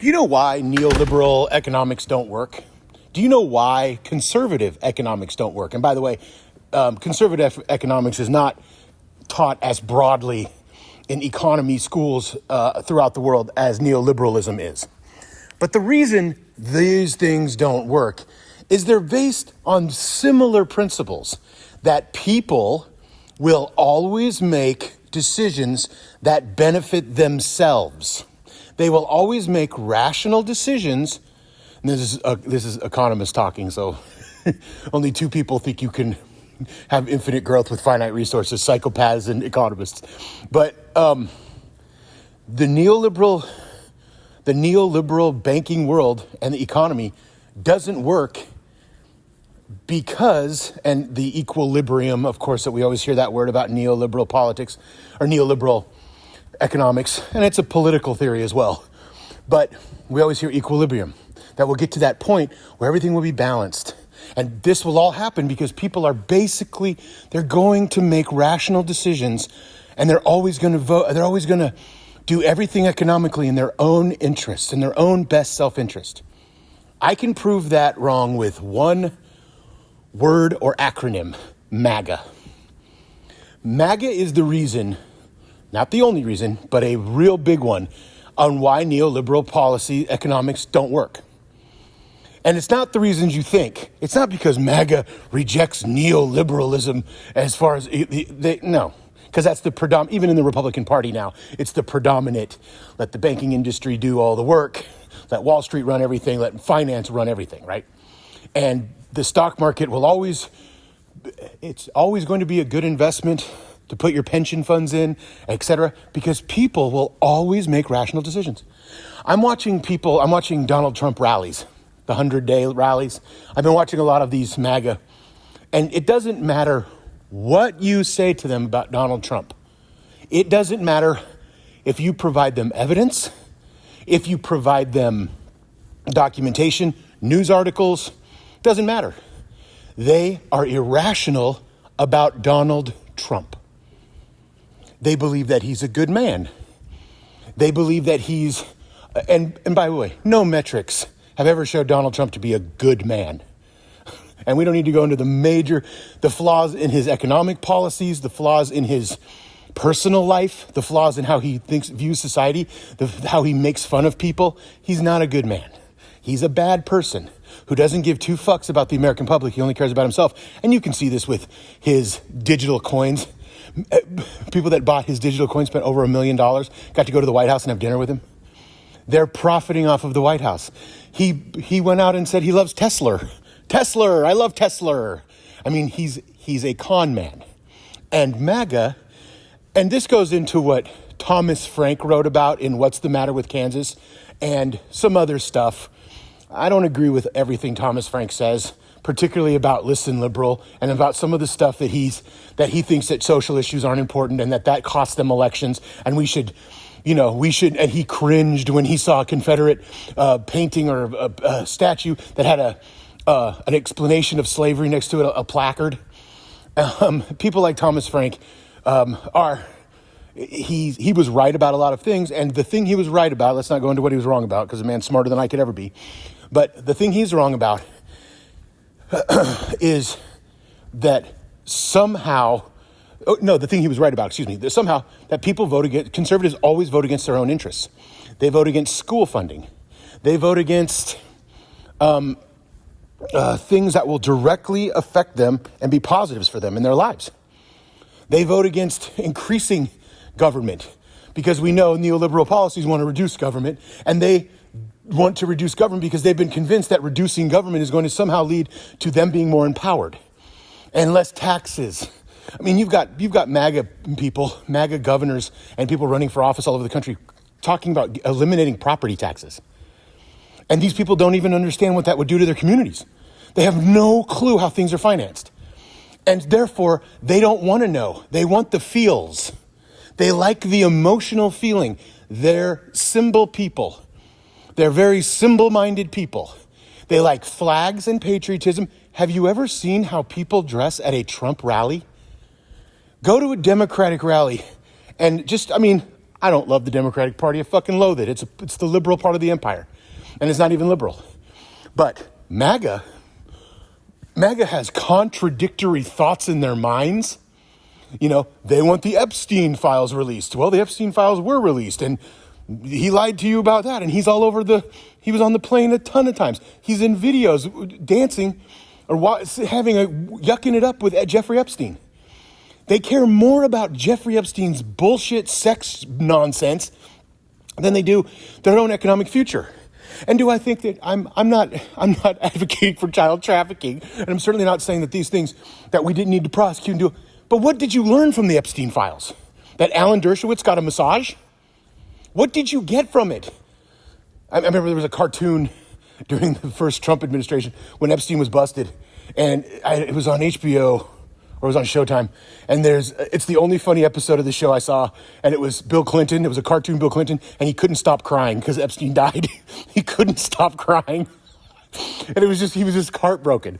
Do you know why neoliberal economics don't work? Do you know why conservative economics don't work? And by the way, conservative economics is not taught as broadly in economy schools throughout the world as neoliberalism is. But the reason these things don't work is they're based on similar principles that people will always make decisions that benefit themselves. They will always make rational decisions. And this is economists talking, so only two people think you can have infinite growth with finite resources, psychopaths and economists. But the neoliberal banking world and the economy doesn't work because, and the equilibrium, of course, that we always hear that word about neoliberal politics or neoliberal economics, and it's a political theory as well. But we always hear equilibrium, that we'll get to that point where everything will be balanced. And this will all happen because people are they're going to make rational decisions, and they're always going to vote. They're always going to do everything economically in their own interest, in their own best self-interest. I can prove that wrong with one word or acronym, MAGA. MAGA is the reason, not the only reason, but a real big one on why neoliberal policy economics don't work. And it's not the reasons you think. It's not because MAGA rejects neoliberalism as far as, no. Because that's the predominant, even in the Republican Party now, it's the predominant, let the banking industry do all the work, let Wall Street run everything, let finance run everything, right? And the stock market it's always going to be a good investment to put your pension funds in, etc., because people will always make rational decisions. I'm watching Donald Trump rallies, the 100-day rallies. I've been watching a lot of these MAGA, and it doesn't matter what you say to them about Donald Trump. It doesn't matter if you provide them evidence, if you provide them documentation, news articles, doesn't matter. They are irrational about Donald Trump. They believe that he's a good man. They believe that he's, and by the way, no metrics have ever showed Donald Trump to be a good man. And we don't need to go into the flaws in his economic policies, the flaws in his personal life, the flaws in how he views society, how he makes fun of people. He's not a good man. He's a bad person who doesn't give two fucks about the American public. He only cares about himself. And you can see this with his digital coins. People that bought his digital coins spent over $1 million, got to go to the White House and have dinner with him. They're profiting off of the White House. He went out and said he loves Tesla. Tesla, I love Tesla. I mean, he's a con man. And MAGA, and this goes into what Thomas Frank wrote about in What's the Matter with Kansas and some other stuff. I don't agree with everything Thomas Frank says, particularly about Listen Liberal and about some of the stuff that he thinks that social issues aren't important and that costs them elections. And we should, and he cringed when he saw a Confederate painting or a statue that had an explanation of slavery next to it, a placard. People like Thomas Frank he was right about a lot of things, and the thing he was right about, let's not go into what he was wrong about, because the man's smarter than I could ever be, but the thing he's wrong about is that the thing he was right about, that somehow that people conservatives always vote against their own interests. They vote against school funding. They vote against things that will directly affect them and be positives for them in their lives. They vote against increasing government because we know neoliberal policies want to reduce government, and they want to reduce government because they've been convinced that reducing government is going to somehow lead to them being more empowered and less taxes. I mean, you've got MAGA people, MAGA governors, and people running for office all over the country talking about eliminating property taxes. And these people don't even understand what that would do to their communities. They have no clue how things are financed. And therefore, they don't want to know. They want the feels. They like the emotional feeling. They're symbol people. They're very symbol-minded people. They like flags and patriotism. Have you ever seen how people dress at a Trump rally? Go to a Democratic rally and I don't love the Democratic Party. I fucking loathe it. It's the liberal part of the empire. And it's not even liberal. But MAGA has contradictory thoughts in their minds. They want the Epstein files released. Well, the Epstein files were released, and he lied to you about that. And he's he was on the plane a ton of times. He's in videos dancing or yucking it up with Jeffrey Epstein. They care more about Jeffrey Epstein's bullshit sex nonsense than they do their own economic future. And do I think that I'm not advocating for child trafficking, and I'm certainly not saying that these things that we didn't need to prosecute and do. But what did you learn from the Epstein files? That Alan Dershowitz got a massage? What did you get from it? I remember there was a cartoon during the first Trump administration when Epstein was busted, and it was on HBO or it was on Showtime, and it's the only funny episode of the show I saw, and it was Bill Clinton. It was a cartoon Bill Clinton, and he couldn't stop crying because Epstein died. He couldn't stop crying, and he was just heartbroken.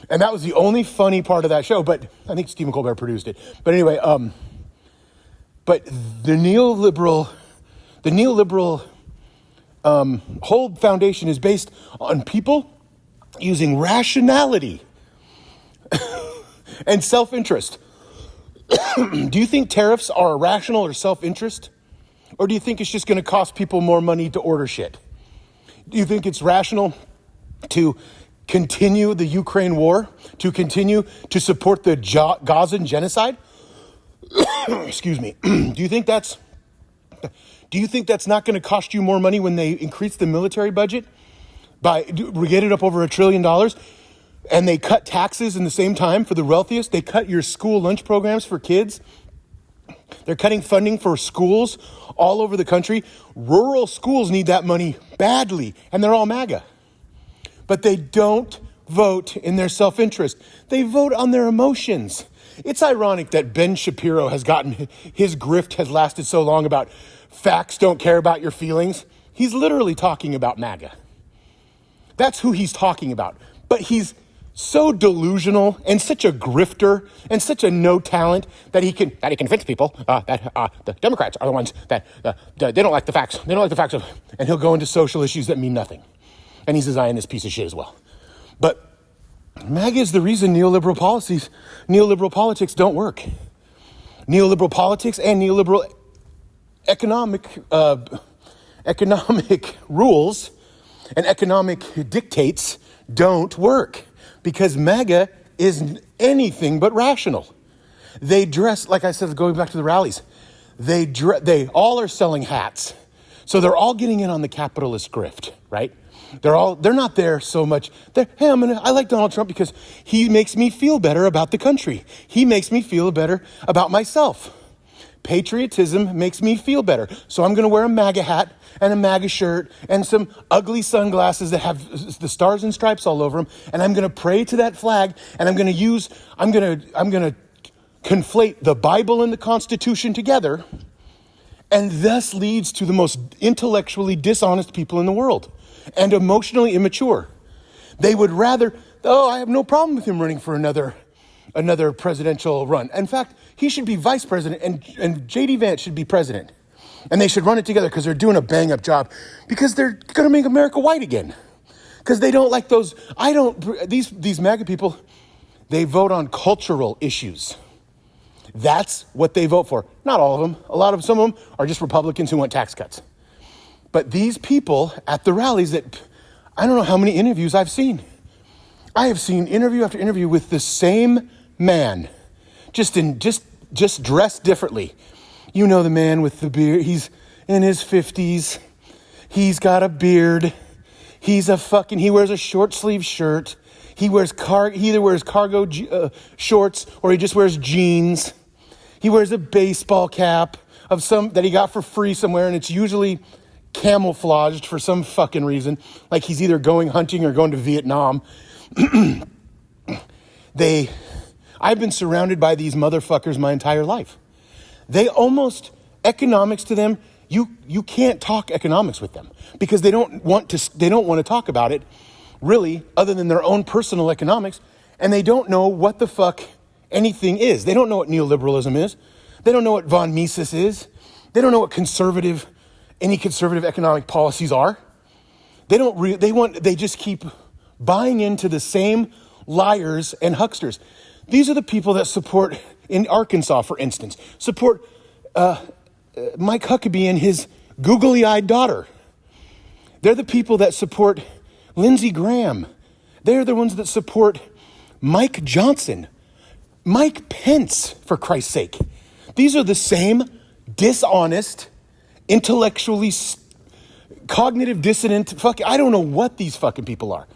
And that was the only funny part of that show, but I think Stephen Colbert produced it. But anyway, but the neoliberal whole foundation is based on people using rationality and self-interest. Do you think tariffs are irrational or self-interest? Or do you think it's just going to cost people more money to order shit? Do you think it's rational to continue the Ukraine war, to continue to support the Gazan genocide? Excuse me. Do you think that's not going to cost you more money when they increase the military budget we get it up over $1 trillion, and they cut taxes in the same time for the wealthiest? They cut your school lunch programs for kids. They're cutting funding for schools all over the country. Rural schools need that money badly, and they're all MAGA. But they don't vote in their self-interest. They vote on their emotions. It's ironic that Ben Shapiro his grift has lasted so long about facts don't care about your feelings. He's literally talking about MAGA. That's who he's talking about. But he's so delusional and such a grifter and such a no talent that he convince people that the Democrats are the ones that they don't like the facts. They don't like the facts and he'll go into social issues that mean nothing. And he's a Zionist piece of shit as well. But MAGA is the reason neoliberal politics don't work. Neoliberal politics and neoliberal economic rules and economic dictates don't work because MAGA is anything but rational. They dress, like I said, going back to the rallies, they all are selling hats. So they're all getting in on the capitalist grift, right? They're not there so much. I like Donald Trump because he makes me feel better about the country. He makes me feel better about myself. Patriotism makes me feel better. So I'm going to wear a MAGA hat and a MAGA shirt and some ugly sunglasses that have the stars and stripes all over them. And I'm going to pray to that flag. And I'm going to conflate the Bible and the Constitution together. And thus leads to the most intellectually dishonest people in the world and emotionally immature. They would rather, I have no problem with him running for another presidential run. In fact, he should be vice president and J.D. Vance should be president. And they should run it together because they're doing a bang-up job because they're going to make America white again. Because they don't like these MAGA people, they vote on cultural issues. That's what they vote for. Not all of them. Some of them are just Republicans who want tax cuts. But these people at the rallies I don't know how many interviews I've seen. I have seen interview after interview with the same man, just dressed differently. You know the man with the beard. He's in his 50s. He's got a beard. He wears a short sleeve shirt. He either wears cargo shorts or he just wears jeans. He wears a baseball cap that he got for free somewhere, and it's usually camouflaged for some fucking reason, like he's either going hunting or going to Vietnam. I've been surrounded by these motherfuckers my entire life. Economics to them, you can't talk economics with them because they don't want to talk about it really other than their own personal economics, and they don't know what the fuck anything is. They don't know what neoliberalism is. They don't know what von Mises is. They don't know what any conservative economic policies are. They just keep buying into the same liars and hucksters. These are the people that support, in Arkansas, for instance, support Mike Huckabee and his googly-eyed daughter. They're the people that support Lindsey Graham. They're the ones that support Mike Johnson, Mike Pence, for Christ's sake. These are the same dishonest, intellectually cognitive dissonant, I don't know what these fucking people are.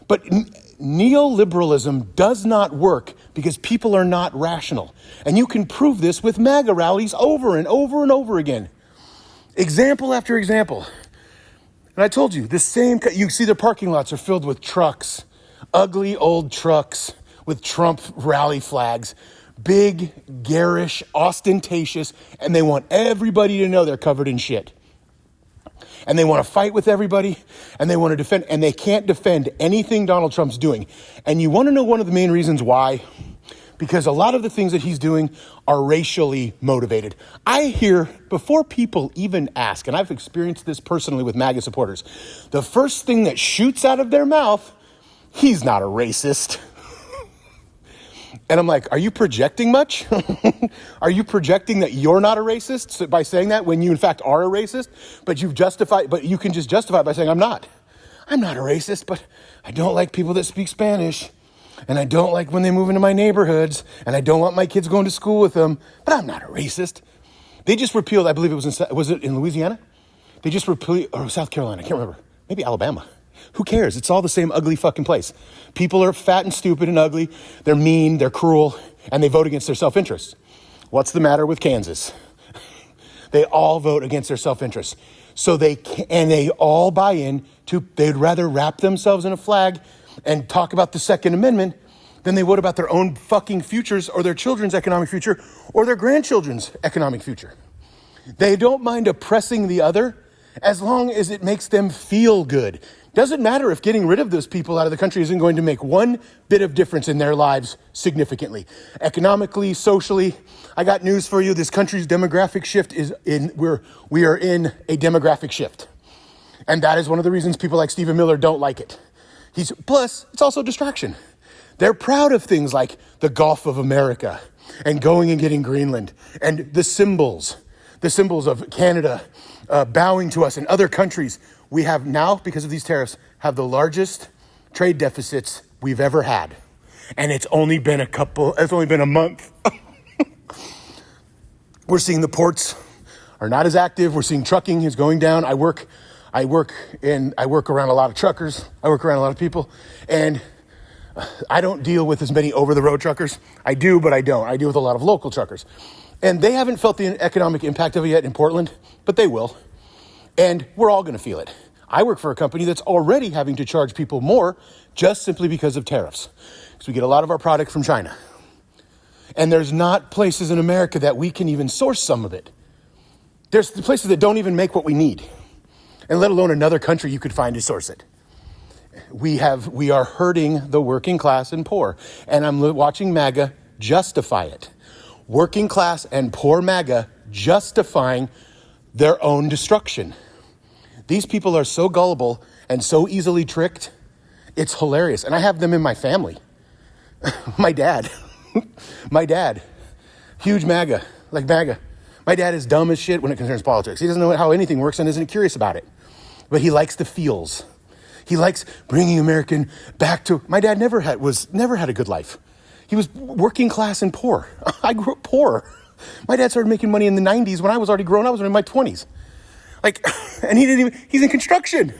But neoliberalism does not work because people are not rational. And you can prove this with MAGA rallies over and over and over again. Example after example. And I told you, you see their parking lots are filled with trucks, ugly old trucks with Trump rally flags, big, garish, ostentatious, and they want everybody to know they're covered in shit. And they want to fight with everybody, and they want to defend, and they can't defend anything Donald Trump's doing. And you want to know one of the main reasons why? Because a lot of the things that he's doing are racially motivated. I hear, before people even ask, and I've experienced this personally with MAGA supporters, the first thing that shoots out of their mouth, he's not a racist. And I'm like, are you projecting much? Are you projecting that you're not a racist by saying that when you in fact are a racist? But you can just justify it by saying, I'm not a racist, but I don't like people that speak Spanish. And I don't like when they move into my neighborhoods. And I don't want my kids going to school with them. But I'm not a racist. They just repealed, I believe was it in Louisiana? They just repealed, or South Carolina, I can't remember. Maybe Alabama. Who cares? It's all the same ugly fucking place. People are fat and stupid and ugly. They're mean, they're cruel, and they vote against their self-interest. What's the matter with Kansas? They all vote against their self-interest. So they all buy in to, they'd rather wrap themselves in a flag and talk about the Second Amendment than they would about their own fucking futures or their children's economic future or their grandchildren's economic future. They don't mind oppressing the other as long as it makes them feel good. Doesn't matter if getting rid of those people out of the country isn't going to make one bit of difference in their lives significantly. Economically, socially, I got news for you. This country's demographic shift we are in a demographic shift. And that is one of the reasons people like Stephen Miller don't like it. Plus, it's also a distraction. They're proud of things like the Gulf of America and going and getting Greenland and the symbols of Canada bowing to us and other countries. We have now, because of these tariffs, have the largest trade deficits we've ever had. And it's only been a month. We're seeing the ports are not as active. We're seeing trucking is going down. I work around a lot of truckers. I work around a lot of people. And I don't deal with as many over-the-road truckers. I do, but I don't. I deal with a lot of local truckers. And they haven't felt the economic impact of it yet in Portland, but they will. And we're all going to feel it. I work for a company that's already having to charge people more just simply because of tariffs. Because we get a lot of our product from China. And there's not places in America that we can even source some of it. There's places that don't even make what we need. And let alone another country you could find to source it. We are hurting the working class and poor. And I'm watching MAGA justify it. Working class and poor MAGA justifying their own destruction. These people are so gullible and so easily tricked. It's hilarious. And I have them in my family. My dad, huge MAGA, like MAGA. My dad is dumb as shit when it concerns politics. He doesn't know how anything works and isn't curious about it. But he likes the feels. He likes bringing American back to. My dad never had a good life. He was working class and poor. I grew up poor. My dad started making money in the 90s when I was already grown. I was in my 20s. And he's in construction.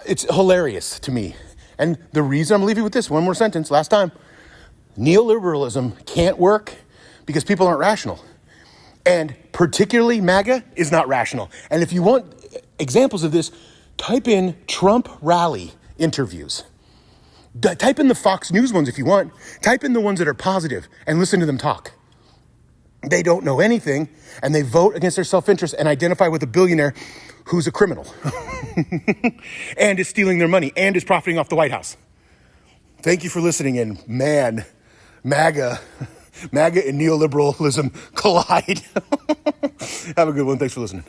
It's hilarious to me. And the reason I'm leaving with this, one more sentence, last time. Neoliberalism can't work because people aren't rational. And particularly MAGA is not rational. And if you want examples of this, type in Trump rally interviews. Type in the Fox News ones if you want. Type in the ones that are positive and listen to them talk. They don't know anything, and they vote against their self-interest and identify with a billionaire who's a criminal and is stealing their money and is profiting off the White House. Thank you for listening, and man, MAGA, MAGA and neoliberalism collide. Have a good one. Thanks for listening.